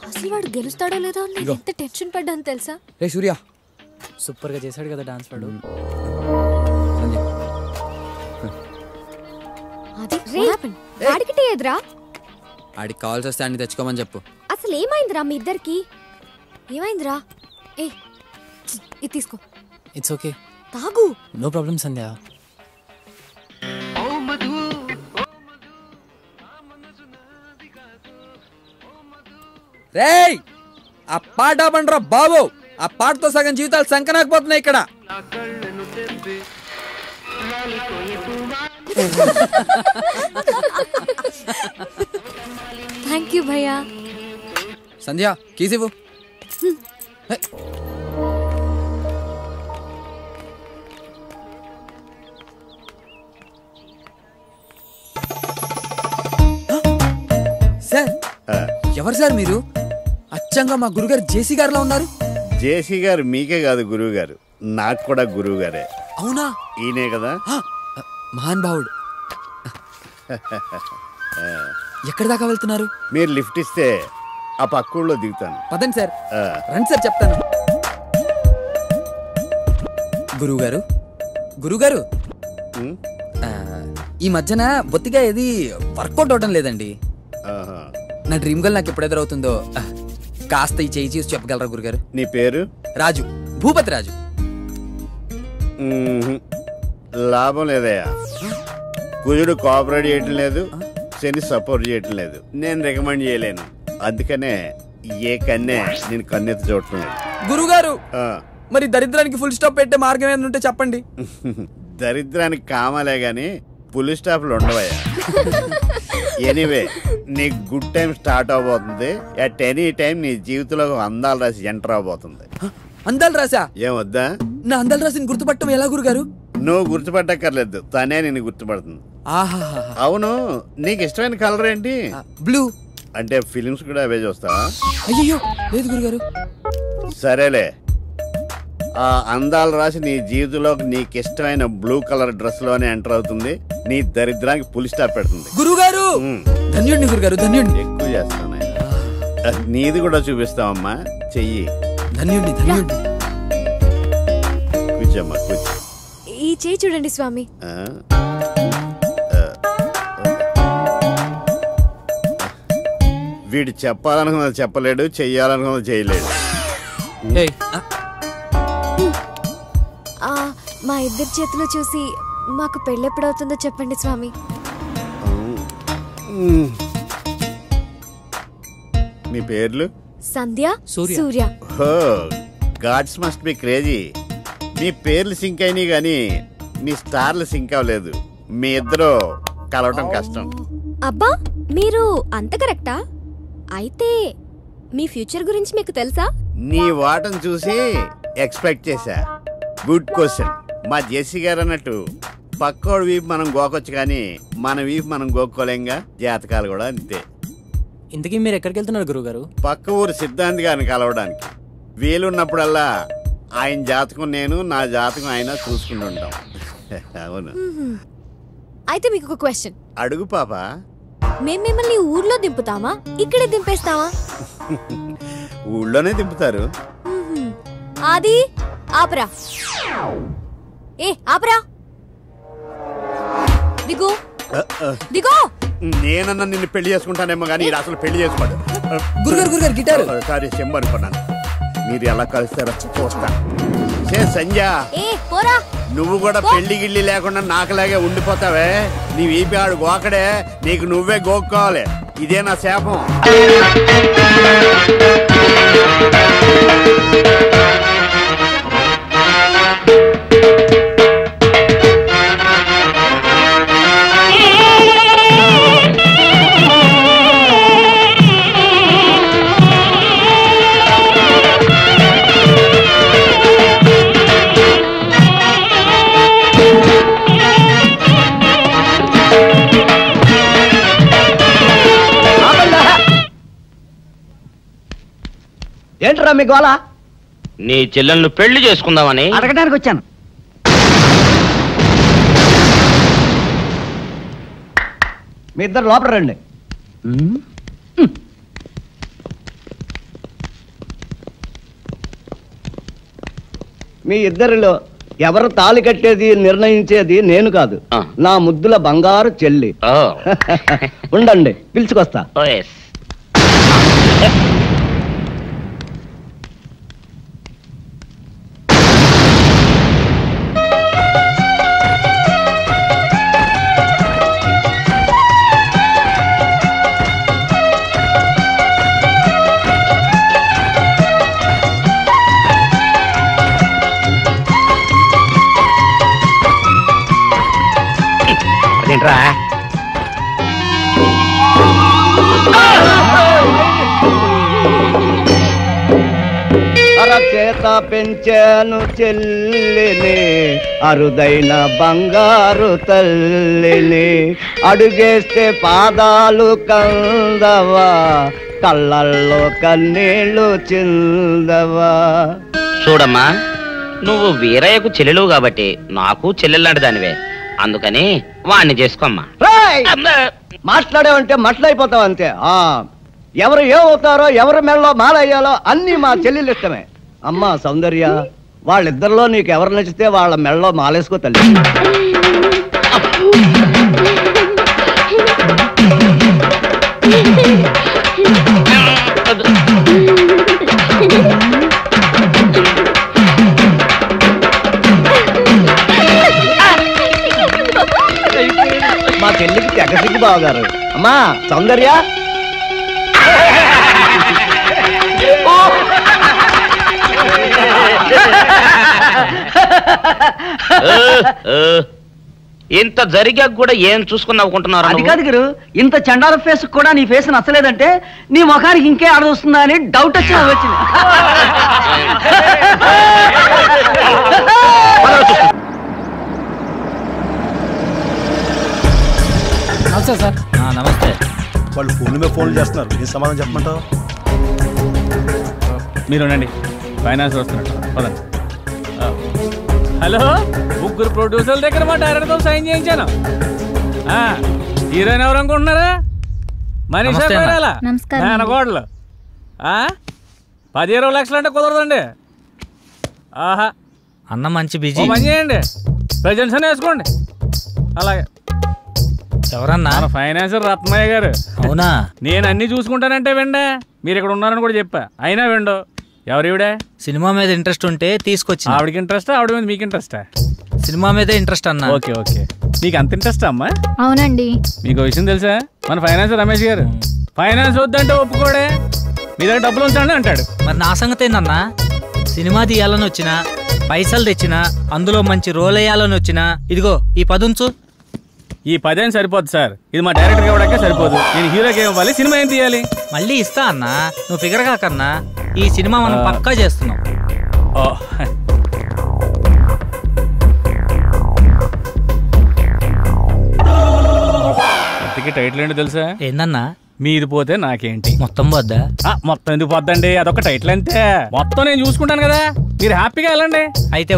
అసలు వాడు గెలుస్తాడో లేదో నేను ఎంత టెన్షన్ పడ్డాను తెలుసా? రే సూర్య సూపర్ గా చేశాడు కదా డాన్స్ వాడు. ఆడికి కావాల్సి వస్తే అన్ని తెచ్చుకోమని చెప్పు. అసలు ఏమైందిరా మీ ఇద్దరికి? ఏమైందిరా? ఏ ఇది తీసుకో. ఇట్స్ ఓకే, తాగు. నో ప్రాబ్లం సంధ్య. రేయ్ ఆ పాట పండ్రా బాబు, ఆ పాటతో సగం జీవితాలు సంకనాకపోతున్నాయి ఇక్కడ. థ్యాంక్ యూ భయ్యా. సంధ్య కీస్ ఇవ్వు. సార్ ఎవరు సార్ మీరు? అచ్చంగా మా గురుగారు జేసీ గారిలో ఉన్నారు. జేసీ గారు మీకే కాదు గురువు గారు, నాకు కూడా గురువు గారే. అవునా? ఈయనే కదా మహాన్ భావుడు. ఎక్కడి దాకా వెళ్తున్నారు? మీరు లిఫ్ట్ ఇస్తే ఆ పక్కూళ్ళో దిగుతాను. పదండి సార్. రండి సార్ చెప్తాను. గురువుగారు గురువుగారు ఈ మధ్యన బొత్తిగా ఏది వర్కౌట్ అవడం లేదండి. నా డ్రీమ్ గర్ల్ నాకు ఎప్పుడు ఎదురవుతుందో కాస్త ఈ చేయి చూసి చెప్పగలరా గురుగారు? నీ పేరు? రాజు, భూపతి రాజు. లాభం లేదయ్యా, కుజుడు కోఆపరేట్ చేయటం లేదు, శని సపోర్ట్ చేయటం లేదు, నేను రికమెండ్ చేయలేను. అందుకనే ఏ కన్నే నేను కన్నెత్తి చూడటం లేదు. గురుగారు మరి దరిద్రానికి ఫుల్ స్టాప్ పెట్టే మార్గం ఏమైనా ఉంటే చెప్పండి. దరిద్రానికి కామాలే గాని ఫుల్ స్టాప్లు ఉండవయ్యా. ఎనీవే నీ గుడ్ టైం స్టార్ట్ అవబోతుంది. అట్ ఎనీ టైం నీ జీవితంలో అందాలు రాసి ఎంటర్ అవబోతుంది. అందాలు రాసా? ఏమొద్దా? నా అందాలు రాసిని గుర్తుపట్టడం ఎలా గురుగారు? నువ్వు గుర్తుపట్టక్కర్లేదు, తనే నేను గుర్తుపడుతుంది. అవును, నీకు ఇష్టమైన కలర్ ఏంటి? బ్లూ. అంటే ఫిలిమ్స్ కూడా అవే చూస్తావా? అయ్యో లేదు గురుగారు. సరేలే, ఆ అందాలు రాసి నీ జీవితంలోకి నీకు ఇష్టమైన బ్లూ కలర్ డ్రెస్ లోనే ఎంటర్ అవుతుంది. నీ దరిద్రానికి పులి స్టాప్ పెడుతుంది. గురుగారు ధన్యుడిని గురుగారు, ధన్యుడిని. ఎక్కువ చేస్తాను, నీది కూడా చూపిస్తావమ్మా, చెయ్యి. ధన్యుడిని ధన్యుడిని. కూర్చోమ్మా కూర్చో. ఈ చేయి చూడండి స్వామి. వీడు చెప్పాలనుకున్నది చెప్పలేడు, చెయ్యాలనుకున్నది చేయలేడు. మా ఇద్దరి చేతులు చూసి మాకు పెళ్ళెప్పుడవుతుందో చెప్పండి స్వామి. మీ పేర్లు? Sandhya, Surya. Gods must be crazy. మీ పేర్లు సింక్ అయినాయి గానీ మీ స్టార్లు సింక్ అవ్వలేదు. మీ ఇద్దరు కలవటం కష్టం. అబ్బా మీరు అంత కరెక్టా? అయితే మీ ఫ్యూచర్ గురించి మీకు తెలుసా? నీ వాటం చూసి ఎక్స్పెక్ట్ చేశా. Good question. మా జేసీ గారు అన్నట్టు పక్కోడు వీపు మనం గోకొచ్చు కానీ మన వీపు మనం గోక్కోలేంగా. జాతకాలు కూడా అంతే. ఇంతకీ మీరు ఎక్కడికి వెళ్తున్నారు గురుగారు? పక్క ఊరు సిద్ధాంత్ గారిని కలవడానికి. వీలున్నప్పుడల్లా ఆయన జాతకం నేను, నా జాతకం ఆయన చూసుకుంటుంటాం. అవును. అయితే మీకు ఒక క్వశ్చన్. అడుగు పాప. మేము మిమ్మల్ని ఊర్లో దింపుతామా, ఇక్కడే దింపేస్తామా? ఊళ్ళోనే దింపుతారు. ఆది ఆపరా. ఏ ఆపరా. దిగు దిగో. నేనన్నా నిన్ను పెళ్లి చేసుకుంటానేమో కానీ అసలు పెళ్లి చేసుకోడు. గురుగారు గురుగారు గిటారు. సారీ చెంబు అనుకున్నాను. మీరు ఎలా కలుస్తారో చూస్తా. సంధ్య నువ్వు కూడా పెళ్లి గిళ్ళి లేకుండా నాకులాగే ఉండిపోతావే. నీ వీపి ఆడు గోకడే, నీకు నువ్వే గోక్కోవాలి. ఇదే నా శాపం. ఏంట్రా మీ గోళ? నీ చెల్లెలను పెళ్లి చేసుకుందామని అడగడానికి వచ్చాను. మీ ఇద్దరు లోపల రండి. మీ ఇద్దరిలో ఎవరు తాళి కట్టేది నిర్ణయించేది నేను కాదు, నా ముద్దుల బంగారు చెల్లి. ఉండండి, పిలుచుకొస్తా. అరచేత పెంచాను చెల్లిని, అరుదైన బంగారు తల్లిని. అడుగేస్తే పాదాలు కందవా, కళ్ళల్లో కన్నీళ్ళు చిందవా. చూడమ్మా, నువ్వు వీరయ్యకు చెల్లెలు కాబట్టి నాకు చెల్లెల్లాంటి దానివే, అందుకని వాణ్ణి చేసుకోమ్మా. మాట్లాడేవంటే మట్లయిపోతావు అంతే. ఎవరు ఏమవుతారో, ఎవరి మెళ్ళలో మాలయ్యాలో అన్ని మా చెల్లెలు ఇష్టమే. అమ్మా సౌందర్య, వాళ్ళిద్దరిలో నీకు ఎవరు నచ్చితే వాళ్ళ మెళ్ళలో మాలేసుకో తల్లి. మా చెల్లికి తెగసిగ్గు బావగారు. అమ్మా సౌందర్య, ఇంత జరిగాక కూడా ఏం చూసుకుని నవ్వుకుంటున్నారు? అది కాదు గురు, ఇంత చండాల ఫేస్ కూడా నీ ఫేస్ నచ్చలేదంటే నీ ముఖానికి ఇంకే ఆడదొస్తుందా అని డౌట్ వచ్చి వచ్చింది. నమస్తే సార్. నమస్తే. వాళ్ళు ఫోన్ల మీద ఫోన్లు చేస్తున్నారు, ఏం సమాధానం చెప్పమంటావు? మీరు ఉండండి, ఫైనాన్స్ వస్తున్నట్టు. పదండి. హలో, ముగ్గురు ప్రొడ్యూసర్ల దగ్గర మా డైరెక్టర్తో సైన్ చేయించాను. హీరోయిన్ ఎవరు అనుకుంటున్నారా? మనీషా కొయిరాలా, మేనకోడలు. 10-20 లక్షలు అంటే కుదరదండి. ఆహా, అన్న మంచి బిజీ. పని చేయండి, ప్రజెంట్స్ అని వేసుకోండి. అలాగే. ఎవరన్నా? మన ఫైనాన్సర్ రత్నయ్య గారు. అవునా? నేను అన్ని చూసుకుంటానంటే వెండే, మీరు ఇక్కడ ఉన్నారని కూడా చెప్పా, అయినా వెండో. ఎవరివిడే? సినిమా మీద ఇంట్రెస్ట్ ఉంటే తీసుకొచ్చి. ఆవిడకి ఇంట్రెస్టా, ఆవిడ మీద మీకు ఇంట్రెస్టా? సినిమా మీదే ఇంట్రెస్ట్ అన్న. ఓకే ఓకే, నీకు అంత ఇంట్రెస్ట్ అమ్మా? అవునండి. మీకు విషయం తెలుసా, మన ఫైనాన్సర్ రమేష్ గారు ఫైనాన్స్ వద్దంటే ఒప్పుకోడే, మీ దగ్గర డబ్బులు ఉంచండి అంటాడు. మరి నా సంగతి ఏందన్నా? సినిమా తీయాలని వచ్చినా, పైసలు తెచ్చినా, అందులో మంచి రోల్ వేయాలని వచ్చినా, ఇదిగో ఈ 10 ఉంచు. ఈ 10 సరిపోదు సార్, ఇది మా డైరెక్టర్ ఇవ్వడానికే సరిపోదు. నేను హీరోకి ఇవ్వాలి, సినిమా ఏం తీయాలి? మళ్ళీ ఇస్తా అన్నా, నువ్వు ఫిగర్ కాకన్నా. ఈ సినిమా మనం పక్కా చేస్తున్నాం. ఇంతకీ టైటిల్ ఏంటో తెలుసా? ఏందన్నా? మీది పోతే నాకేంటి. మొత్తం పోద్దా? మొత్తం ఎందుకు పోద్దండి, అదొక టైటిల్ అంతే. మొత్తం నేను చూసుకుంటాను కదా, మీరు హ్యాపీగా వెళ్ళండి. అయితే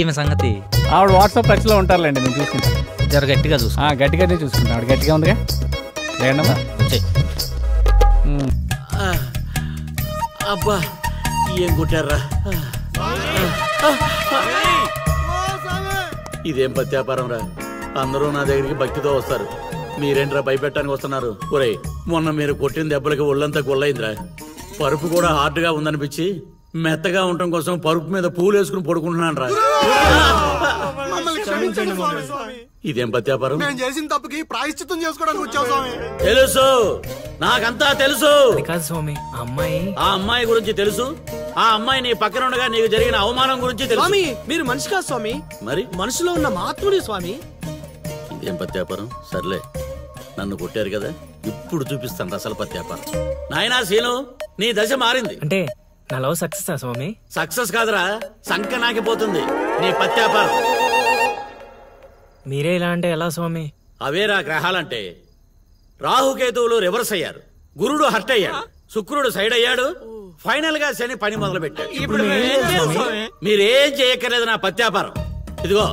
ఈమె సంగతి ఆవిడ వాట్సాప్ టచ్ లో ఉంటారులేండి, నేను చూసుకుంటాను. జర గట్టిగా చూసుకో. గట్టిగానే చూసుకుంటా, ఆవిడ గట్టిగా ఉందిగా. లేదమ్మా వచ్చేయ్. అబ్బా ఏం కొట్టారా? ఇదేం పత్యాపారం రా, అందరూ నా దగ్గరికి భక్తితో వస్తారు, మీరేంట్రా భయపెట్టడానికి వస్తున్నారు? ఒరేయ్, మొన్న మీరు కొట్టిన దెబ్బలకి ఒళ్ళంతా గొల్లైందిరా. పరుపు కూడా హార్డ్ గా ఉందనిపించి మెత్తగా ఉండటం కోసం పరుపు మీద పూలు వేసుకుని పడుకుంటున్నాను రా. ఇదేం పత్యాపారం? చేసిన తప్పుకి ప్రాయశ్చిత్తం చేసుకోవడానికి వచ్చావు స్వామి. తెలుసు, నాకంతా తెలుసు. స్వామి, ఆ అమ్మాయి గురించి తెలుసు, ఆ అమ్మాయి నీ పక్కన ఉండగా నీకు జరిగిన అవమానం గురించి తెలుసు. స్వామి, మీరు మనిషి కాదు స్వామి, మరి మనసులో ఉన్న మహాత్ముడి స్వామి. ఇదేం పత్యాపారం? సర్లే, నన్ను కొట్టారు కదా, ఇప్పుడు చూపిస్తాను అసలు పత్యాపారం. నాయనా సీను, నీ దశ మారింది. అంటే నా లవ్ సక్సెస్ స్వామి? సక్సెస్ కాదురా, సంక నాకిపోతుంది నీ పత్యాపారం. మీరే ఇలా అంటే ఎలా స్వామి? అవేరా గ్రహాలంటే. రాహుకేతువులు రివర్స్ అయ్యారు, గురుడు హర్ట్ అయ్యాడు, శుక్రుడు సైడ్ అయ్యాడు, ఫైనల్ గా శని పని మొదలు పెట్టాడు. మీరేం చేయక్కర్లేదు నా పత్యాపారం. ఇదిగో,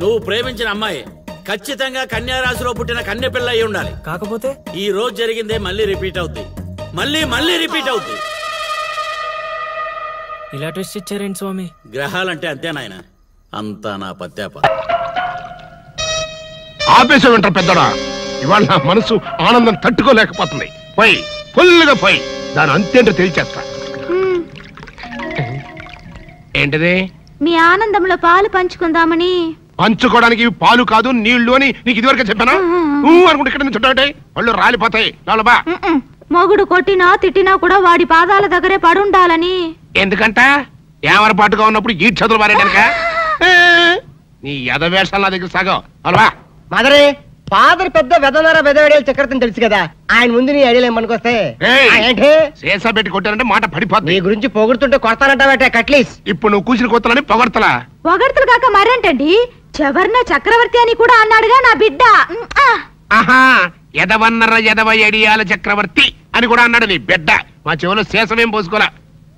నువ్వు ప్రేమించిన అమ్మాయి ఖచ్చితంగా కన్యా రాశిలో పుట్టిన కన్య పిల్ల అయి ఉండాలి. కాకపోతే ఈ రోజు జరిగిందే మళ్ళీ రిపీట్ అవుద్ది. మళ్ళీ రిపీట్ అవుద్ది. ఇలా ట్విస్ట్ ఇచ్చారేంటి స్వామి? గ్రహాలంటే అంతే నాయన, అంతా నా పత్యాప. ఆపేసే వింటారు పెద్దడా. ఇవాళ నా మనసు ఆనందం తట్టుకోలేకపోతుంది. పోయి ఫుల్గా పోయి దాని అంతేంటో తెలిచేస్తా. ఏంటిది? మీ ఆనందంలో పాలు పంచుకుందామని. పంచుకోవడానికి ఇవి పాలు కాదు నీళ్లు అని నీకు ఇదివరకే చెప్పానా? అనుకుంటే ఇక్కడ నుంచి చుట్టాటే వాళ్ళు రాలిపోతాయి. బా మొగుడు కొట్టినా తిట్టినా కూడా వాడి పాదాల దగ్గరే పడుండాలని. ఎందుకంట ఏమర పాటుగా ఉన్నప్పుడు ఈ చదువులు మారేడానిక? నీ యథవేషాలు నా దగ్గర సాగం. అలవా మదరే ఫాదర్ పెద్ద వెదనర వెదవేడేలు చక్రవర్తిని తెలుసు కదా, ఆయన ముందు నీ ఐడియాలు ఏమనుకొస్తే శేషా పెట్టి కొట్టానంటే మాట పడిపోతుంది. నీ గురించి పొగుడుతుంటే కొడతానంటావటే కట్లీస్. ఇప్పుడు నువ్వు కూసిన కొత్తలని పొగడతలా? పొగడతలు కాక మరేంటండి, చెవర్న చక్రవర్తి అని కూడా అన్నాడుగా నా బిడ్డ. ఆహా, ఎదవన్నర ఎదవ ఎడియాల చక్రవర్తి అని కూడా అన్నాడు నీ బిడ్డ. మా చెవులో శేషమేం పోసుకోలే.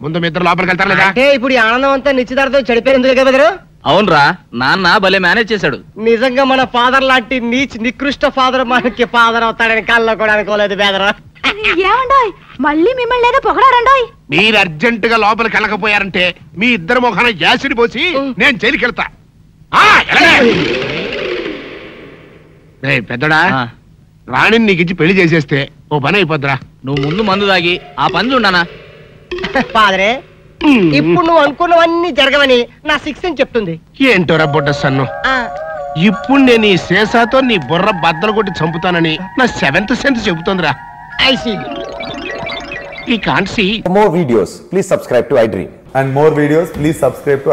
ముందు మీ ఇద్దరు లోపలికి వెళ్తారు లేదా? అంటే ఇప్పుడు ఈ ఆనందం అంతా నిశ్చితార్థం చెడిపోయింది కదా. అవునరా, నాన్న భలే మేనేజ్ చేశాడు. నిజంగా మన ఫాదర్ లాంటి నీచ్ నికృష్ట ఫాదర్ మనకి ఫాదర్ అవుతాడని కళ్ళలో కూడా అనుకోలేదు బేదరా. ఏమండోయ్ మళ్ళీ మిమ్మల్ని ఏదో పొగడారండోయ్. మీరు అర్జెంట్ గా లోపలికి వెళ్ళకపోయారంటే మీ ఇద్దరు ముఖాన యాసిడ్ పోసి నేను జైలుకి వెళ్తా. పెద్దడా, రాణిని నీకు ఇచ్చి పెళ్లి చేసేస్తే ఓ పని అయిపోద్దిరా. నువ్వు ముందు మందు తాగి ఆ పని చూడనా? ఫాదరే, ఇప్పుడు నువ్వు అనుకున్నవన్నీ జరగవని నా సిక్స్ అని చెప్తుంది. ఏంటో రబ్బొడ్డ సన్ను, ఇప్పుడు నేను ఈ శేషాతో నీ బుర్ర బద్దలు కొట్టి చంపుతానని నా 7th సెన్స్ చెబుతోందిరా. I see. You can't see. For more videos, please subscribe to iDream. And more videos, please subscribe to